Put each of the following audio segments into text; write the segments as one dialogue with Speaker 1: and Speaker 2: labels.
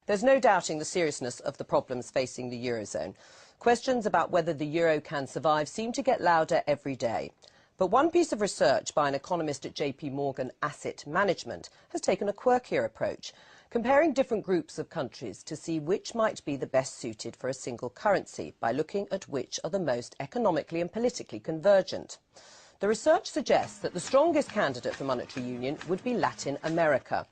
Speaker 1: There's no doubting the seriousness of the problems facing the Eurozone. Questions about whether the euro can survive seem to get louder every day. But one piece of research by an economist at JP Morgan Asset Management has taken a quirkier approach, comparing different groups of countries to see which might be the best suited for a single currency by looking at which are the most economically and politically convergent. The research suggests that the strongest candidate for monetary union would be Latin America.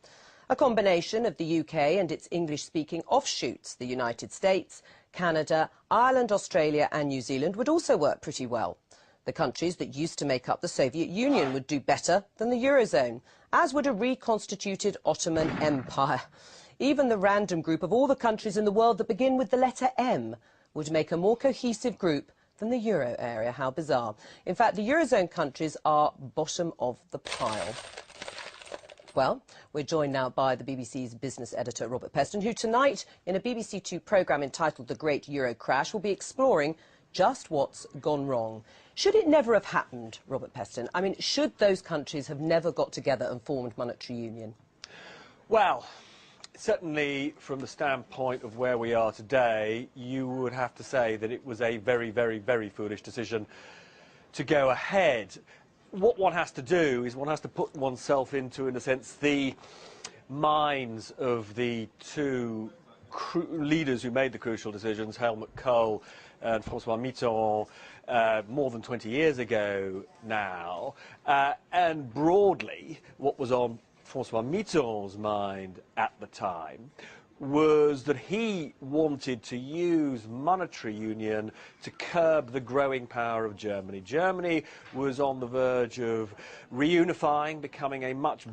Speaker 1: A combination of the UK and its English-speaking offshoots, the United States, Canada, Ireland, Australia and New Zealand, would also work pretty well. The countries that used to make up the Soviet Union would do better than the Eurozone, as would a reconstituted Ottoman Empire. Even the random group of all the countries in the world that begin with the letter M would make a more cohesive group than the Euro area. How bizarre. In fact, the Eurozone countries are bottom of the pile. Well, we're joined now by the BBC's business editor, Robert Peston, who tonight, in a BBC Two programme entitled The Great Euro Crash, will be exploring just what's gone wrong. Should it never have happened, Robert Peston? I mean, should those countries have never got together and formed monetary union?
Speaker 2: Well, certainly from the standpoint of where we are today, you would have to say that it was a very, very, very foolish decision to go ahead. What one has to do is one has to put oneself into, in a sense, the minds of the two leaders who made the crucial decisions, Helmut Kohl and François Mitterrand, more than 20 years ago now. And broadly, what was on François Mitterrand's mind at the time was that he wanted to use monetary union to curb the growing power of Germany. Germany was on the verge of reunifying, becoming a much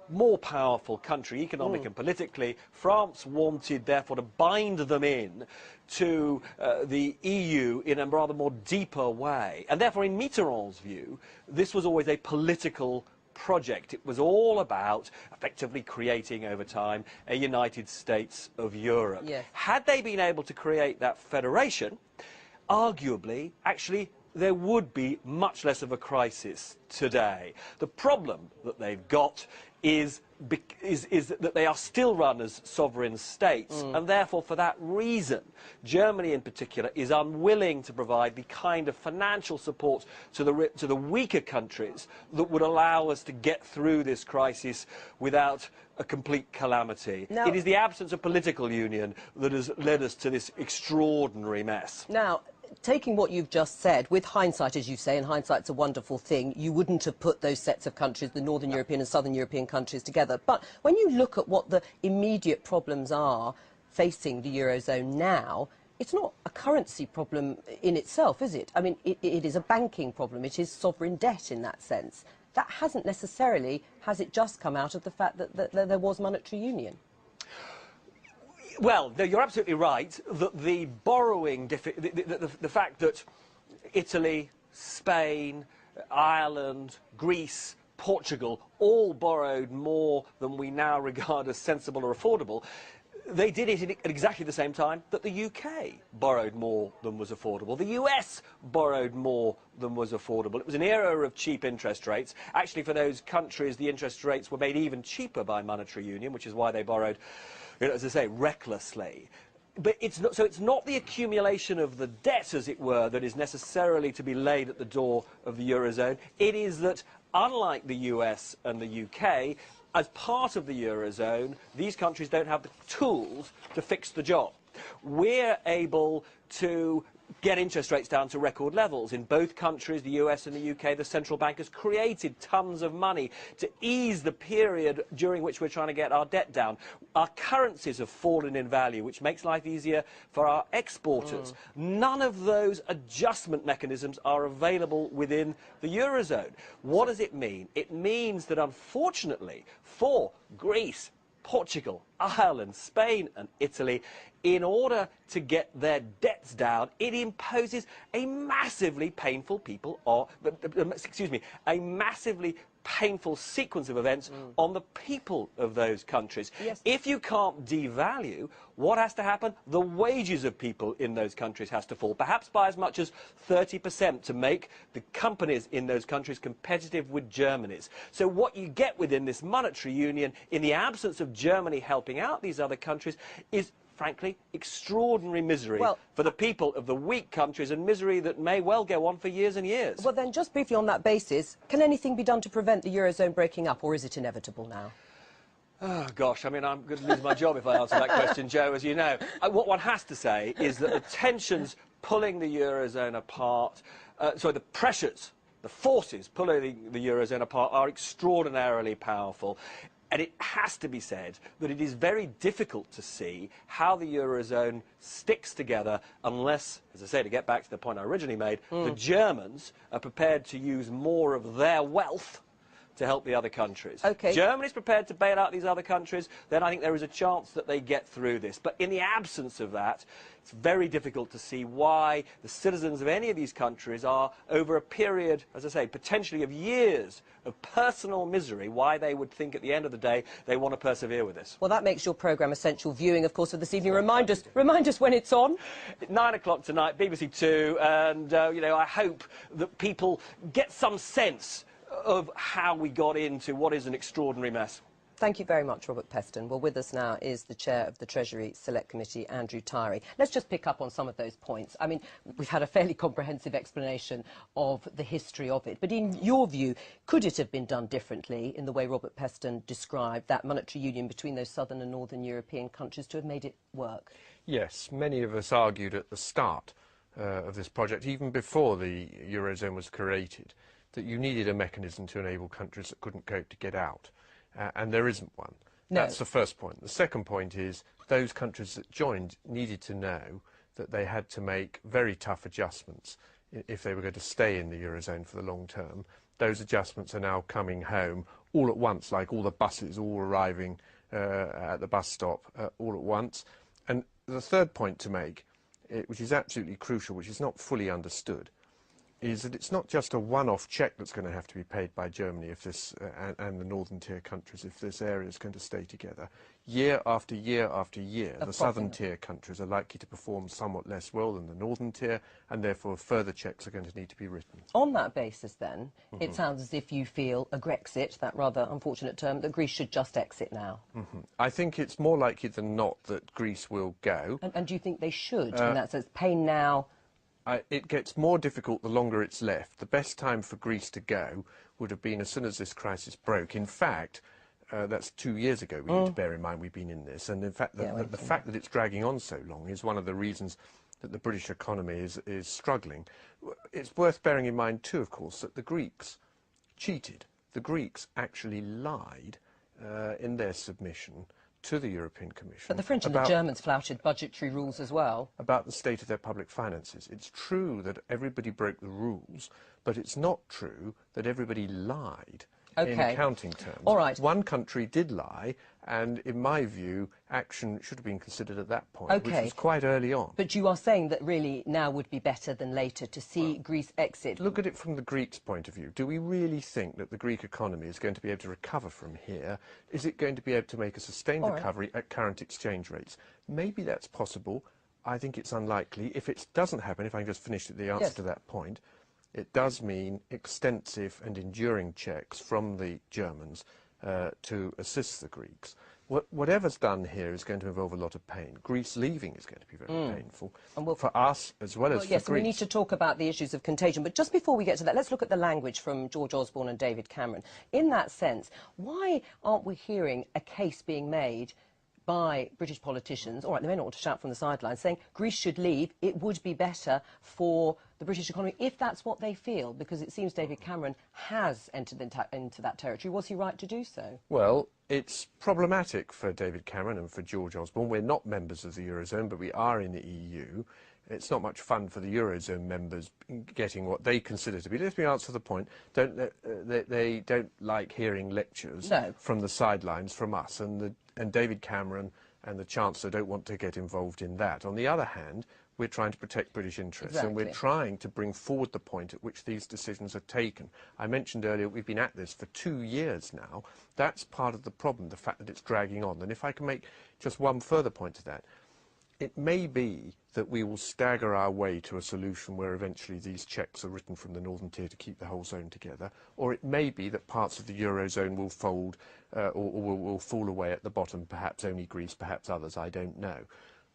Speaker 2: more powerful country, economically and politically. France wanted, therefore, to bind them in to the EU in a rather more deeper way. And therefore, in Mitterrand's view, this was always a political project. It was all about effectively creating over time a United States of Europe.
Speaker 1: Yes.
Speaker 2: Had they been able to create that federation, arguably, actually, there would be much less of a crisis today. The problem that they've got is that they are still run as sovereign states, and therefore, for that reason, Germany in particular is unwilling to provide the kind of financial support to the weaker countries that would allow us to get through this crisis without a complete calamity.
Speaker 1: Now,
Speaker 2: it is the absence of political union that has led us to this extraordinary mess.
Speaker 1: Now, taking what you've just said, with hindsight, as you say, and hindsight's a wonderful thing, you wouldn't have put those sets of countries, the Northern European and Southern European countries, together. But when you look at what the immediate problems are facing the Eurozone now, it's not a currency problem in itself, is it? I mean, it is a banking problem. It is sovereign debt in that sense. That hasn't necessarily, has it just come out of the fact that there was monetary union?
Speaker 2: Well, no, you're absolutely right that the borrowing, the fact that Italy, Spain, Ireland, Greece, Portugal all borrowed more than we now regard as sensible or affordable, they did it at exactly the same time that the UK borrowed more than was affordable. The US borrowed more than was affordable. It was an era of cheap interest rates. Actually, for those countries, the interest rates were made even cheaper by monetary union, which is why they borrowed, as I say, recklessly. But it's not, so it's not the accumulation of the debt, as it were, that is necessarily to be laid at the door of the Eurozone. It is that, unlike the US and the UK, as part of the Eurozone, these countries don't have the tools to fix the job. We're able to get interest rates down to record levels. In both countries, the US and the UK, the central bank has created tons of money to ease the period during which we're trying to get our debt down. Our currencies have fallen in value, which makes life easier for our exporters. None of those adjustment mechanisms are available within the Eurozone. What does it mean? It means that, unfortunately, for Greece, Portugal, Ireland, Spain and Italy, in order to get their debts down, it imposes a massively painful a massively painful sequence of events on the people of those countries.
Speaker 1: Yes.
Speaker 2: If you can't devalue, what has to happen? The wages of people in those countries has to fall, perhaps by as much as 30%, to make the companies in those countries competitive with Germany's. So what you get within this monetary union, in the absence of Germany helping helping out these other countries is, frankly, extraordinary misery for the people of the weak countries, and misery that may well go on for years and years.
Speaker 1: Well, then, just briefly on that basis, can anything be done to prevent the Eurozone breaking up, or is it inevitable now?
Speaker 2: Oh, gosh, I mean, I'm going to lose my job if I answer that question, Joe, as you know. What one has to say is that the tensions pulling the Eurozone apart, the pressures, the forces pulling the Eurozone apart are extraordinarily powerful. And it has to be said that it is very difficult to see how the Eurozone sticks together unless, as I say, to get back to the point I originally made, the Germans are prepared to use more of their wealth to help the other countries.
Speaker 1: Okay.
Speaker 2: Germany's prepared to bail out these other countries, then I think there is a chance that they get through this. But in the absence of that, it's very difficult to see why the citizens of any of these countries are, over a period, as I say, potentially of years of personal misery, why they would think at the end of the day they want to persevere with this.
Speaker 1: Well, that makes your programme essential viewing, of course, of this evening. Remind us when it's on.
Speaker 2: 9 o'clock tonight, BBC Two, and, you know, I hope that people get some sense of how we got into what is an extraordinary mess.
Speaker 1: Thank you very much, Robert Peston. Well, with us now is the Chair of the Treasury Select Committee, Andrew Tyree. Let's just pick up on some of those points. I mean, we've had a fairly comprehensive explanation of the history of it, but in your view, could it have been done differently in the way Robert Peston described that monetary union between those southern and northern European countries to have made it work?
Speaker 3: Yes, many of us argued at the start of this project, even before the Eurozone was created, that you needed a mechanism to enable countries that couldn't cope to get out. And there isn't one.
Speaker 1: No.
Speaker 3: That's the first point. The second point is those countries that joined needed to know that they had to make very tough adjustments if they were going to stay in the Eurozone for the long term. Those adjustments are now coming home all at once, like all the buses all arriving at the bus stop all at once. And the third point to make, which is absolutely crucial, which is not fully understood, is that it's not just a one-off cheque that's going to have to be paid by Germany if this, and the northern tier countries if this area is going to stay together. Year after year after year, the southern tier countries are likely to perform somewhat less well than the northern tier, and therefore further cheques are going to need to be written.
Speaker 1: On that basis, then, it sounds as if you feel a Grexit, that rather unfortunate term, that Greece should just exit now.
Speaker 3: I think it's more likely than not that Greece will go.
Speaker 1: And do you think they should, in that sense, pay now?
Speaker 3: It gets more difficult the longer it's left. The best time for Greece to go would have been as soon as this crisis broke. In fact, that's 2 years ago. We need to bear in mind we've been in this. And in fact, the fact that it's dragging on so long is one of the reasons that the British economy is struggling. It's worth bearing in mind, too, of course, that the Greeks cheated. The Greeks actually lied in their submission to the European Commission.
Speaker 1: But the French and the Germans flouted budgetary rules as well.
Speaker 3: About the state of their public finances. It's true that everybody broke the rules, but it's not true that everybody lied in accounting terms.
Speaker 1: All right.
Speaker 3: One country did lie, and in my view, action should have been considered at that point, which was quite early on.
Speaker 1: But you are saying that really now would be better than later to see Greece exit.
Speaker 3: Look at it from the Greeks' point of view. Do we really think that the Greek economy is going to be able to recover from here? Is it going to be able to make a sustained recovery at current exchange rates? Maybe that's possible. I think it's unlikely. If it doesn't happen, if I can just finish the answer to that point, it does mean extensive and enduring checks from the Germans to assist the Greeks. Whatever's done here is going to involve a lot of pain. Greece leaving is going to be very painful for us as well as for Greece.
Speaker 1: Yes, we need to talk about the issues of contagion. But just before we get to that, let's look at the language from George Osborne and David Cameron. In that sense, why aren't we hearing a case being made by British politicians, all right, they may not want to shout from the sidelines, saying Greece should leave, it would be better for the British economy, if that's what they feel, because it seems David Cameron has entered into that territory. Was he right to do so?
Speaker 3: Well, it's problematic for David Cameron and for George Osborne. We're not members of the Eurozone, but we are in the EU. It's not much fun for the Eurozone members getting what they consider to be, let me answer the point, they don't like hearing lectures from the sidelines from us, and David Cameron and the Chancellor don't want to get involved in that. On the other hand, we're trying to protect British interests, and we're trying to bring forward the point at which these decisions are taken. I mentioned earlier we've been at this for 2 years now. That's part of the problem, the fact that it's dragging on. And if I can make just one further point to that, It may be that we will stagger our way to a solution where eventually these cheques are written from the northern tier to keep the whole zone together, or it may be that parts of the Eurozone will fold or will fall away at the bottom, perhaps only Greece, perhaps others, I don't know.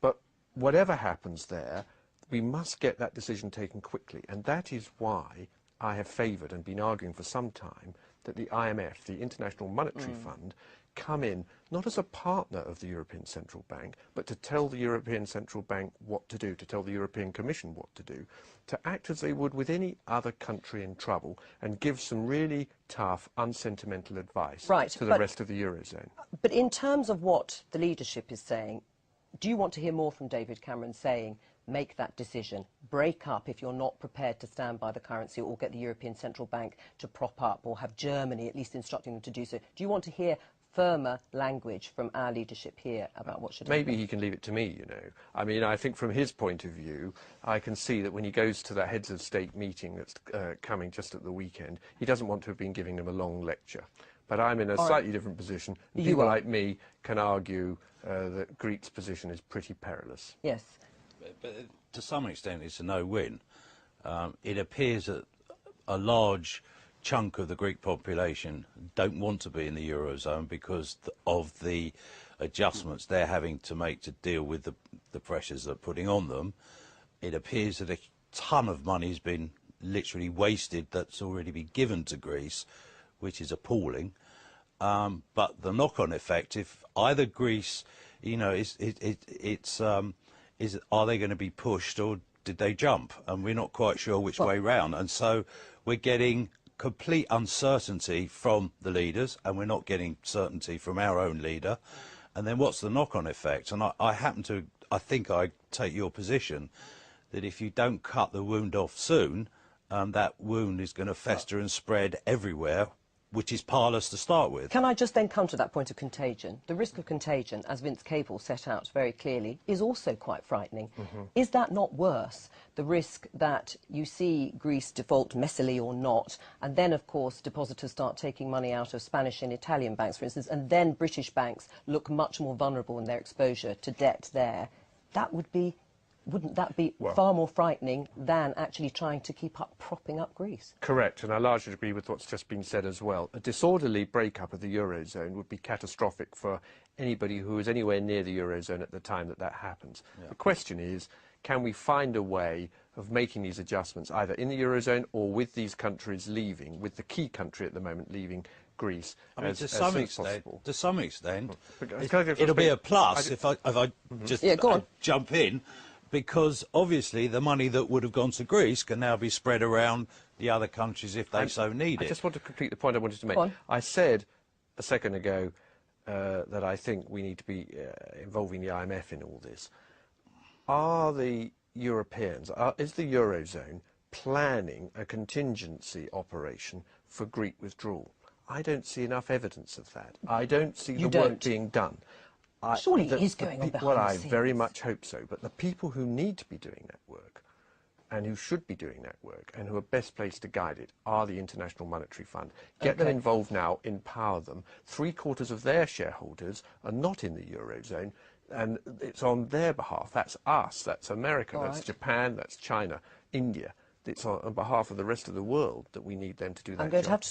Speaker 3: But whatever happens there, we must get that decision taken quickly, and that is why I have favoured and been arguing for some time that the IMF, the International Monetary Fund, come in not as a partner of the European Central Bank, but to tell the European Central Bank what to do, to tell the European Commission what to do, to act as they would with any other country in trouble and give some really tough, unsentimental advice to the rest of the Eurozone.
Speaker 1: But in terms of what the leadership is saying, do you want to hear more from David Cameron saying, make that decision, break up if you're not prepared to stand by the currency, or get the European Central Bank to prop up, or have Germany at least instructing them to do so? Do you want to hear firmer language from our leadership here about what should happen?
Speaker 3: Maybe he can leave it to me, you know. I mean, I think from his point of view, I can see that when he goes to that heads of state meeting that's coming just at the weekend, he doesn't want to have been giving them a long lecture. But I'm in a slightly different position. People like me can argue that Greece's position is pretty perilous.
Speaker 1: Yes.
Speaker 4: But to some extent, it's a no-win. It appears that a large chunk of the Greek population don't want to be in the Eurozone because of the adjustments they're having to make to deal with the pressures they're putting on them. It appears that a ton of money has been literally wasted that's already been given to Greece, which is appalling. But the knock-on effect, if either Greece, you know, are they going to be pushed or did they jump? And we're not quite sure which way round. And so we're getting complete uncertainty from the leaders, and we're not getting certainty from our own leader. And then what's the knock-on effect? And I think I take your position that if you don't cut the wound off soon, that wound is going to fester and spread everywhere, which is parlous to start with.
Speaker 1: Can I just then come to that point of contagion? The risk of contagion, as Vince Cable set out very clearly, is also quite frightening. Is that not worse, the risk that you see Greece default messily or not, and then, of course, depositors start taking money out of Spanish and Italian banks, for instance, and then British banks look much more vulnerable in their exposure to debt there? That would be... Wouldn't that be far more frightening than actually trying to keep up propping up Greece?
Speaker 3: Correct, and I largely agree with what's just been said as well. A disorderly breakup of the Eurozone would be catastrophic for anybody who is anywhere near the Eurozone at the time that happens. Yeah. The question is, can we find a way of making these adjustments either in the Eurozone or with these countries leaving, with the key country at the moment leaving, Greece,
Speaker 4: to some extent,
Speaker 3: it'll
Speaker 4: be a plus if I just jump in, because obviously the money that would have gone to Greece can now be spread around the other countries if they so need it.
Speaker 3: I just want to complete the point I wanted to make. I said a second ago that I think we need to be involving the IMF in all this. Are the Europeans, is the Eurozone planning a contingency operation for Greek withdrawal? I don't see enough evidence of that. I don't see the work being done.
Speaker 1: Surely it is going on behind
Speaker 3: Well,
Speaker 1: the
Speaker 3: I
Speaker 1: scenes.
Speaker 3: very much hope so. But the people who need to be doing that work and who should be doing that work and who are best placed to guide it are the International Monetary Fund. Get them involved now, empower them. 3/4 of their shareholders are not in the Eurozone, and it's on their behalf. That's us, that's America, that's Japan, that's China, India. It's on behalf of the rest of the world that we need them to do that job.